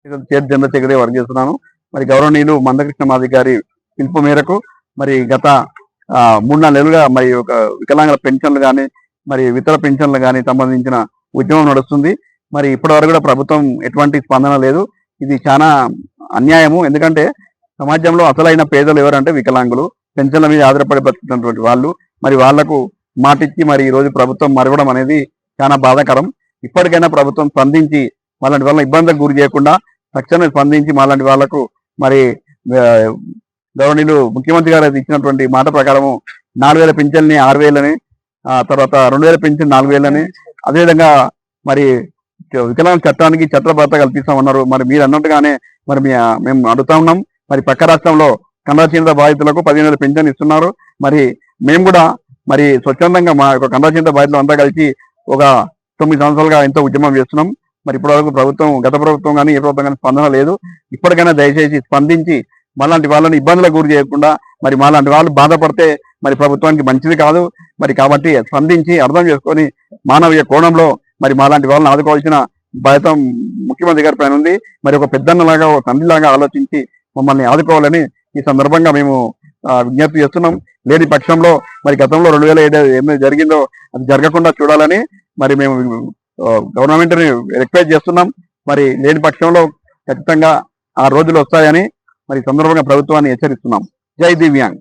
State general secretary work చేస్తున్నాను. మరి గౌరవనీయులు మందకృష్ణ మాదిగ గారి పిలుపు మేరకు మరి గత 3-4 నెలలుగా మరి ఒక వికలాంగుల పెన్షన్లు కానీ మరి ఇతర పెన్షన్లు కానీ సంబంధించిన ఉద్యమం నడుస్తుంది. మరి ఇప్పటి వరకు కూడా ప్రభుత్వం ఎటువంటి స్పందన లేదు. ఇది చాలా అన్యాయము. ఎందుకంటే సమాజంలో అసలైన పేదలు ఎవరంటే వికలాంగులు, పెన్షన్ల మీద ఆధారపడి బతుకుతున్నటువంటి వాళ్ళు. మరి వాళ్లకు మాటిచ్చి మరి ఈ రోజు ప్రభుత్వం మరవడం అనేది చాలా బాధాకరం. ఇప్పటికైనా ప్రభుత్వం స్పందించి వాళ్ళంటి వాళ్ళ ఇబ్బందులకు గురి చేయకుండా తక్షణమే స్పందించి మాలాంటి వాళ్లకు మరి గవర్నీయులు ముఖ్యమంత్రి గారు ఇచ్చినటువంటి మాట ప్రకారము 4,000 పింఛన్ని 6,000 తర్వాత 2,000 పింఛన్ 4,000 అదేవిధంగా మరి వికలాంగ చట్టానికి చట్టబద్ధత కల్పిస్తామన్నారు. మరి మీరు అన్నట్టుగానే మరి మేము అడుగుతా ఉన్నాం. మరి పక్క రాష్ట్రంలో కండరచీత బాధితులకు 15,000 పింఛన్ ఇస్తున్నారు. మరి మేము కూడా మరి స్వచ్ఛందంగా మా యొక్క కండరచీత బాధితులు అంతా కలిసి ఒక 9 సంవత్సరాలుగా ఎంతో ఉద్యమం చేస్తున్నాం. మరి ఇప్పటివరకు ప్రభుత్వం, గత ప్రభుత్వం కానీ ఏ ప్రభుత్వం కానీ స్పందన లేదు. ఇప్పటికైనా దయచేసి స్పందించి మాలాంటి వాళ్ళని ఇబ్బందులకు గురి చేయకుండా, మరి మాలాంటి వాళ్ళు బాధపడితే మరి ప్రభుత్వానికి మంచిది కాదు. మరి కాబట్టి స్పందించి అర్థం చేసుకొని మానవీయ కోణంలో మరి మాలాంటి వాళ్ళని ఆదుకోవాల్సిన బాధ్యత ముఖ్యమంత్రి గారి పైన ఉంది. మరి ఒక పెద్దన్నలాగా, ఒక తండ్రిలాగా ఆలోచించి మమ్మల్ని ఆదుకోవాలని ఈ సందర్భంగా మేము విజ్ఞప్తి చేస్తున్నాం. లేని పక్షంలో మరి గతంలో 2007 ఏమైనా జరిగిందో అది జరగకుండా చూడాలని మరి మేము గవర్నమెంట్ని రిక్వెస్ట్ చేస్తున్నాం. మరి లేని పక్షంలో ఖచ్చితంగా ఆ రోజులు వస్తాయని మరి సందర్భంగా ప్రభుత్వాన్ని హెచ్చరిస్తున్నాం. జై దివ్యాంగ్.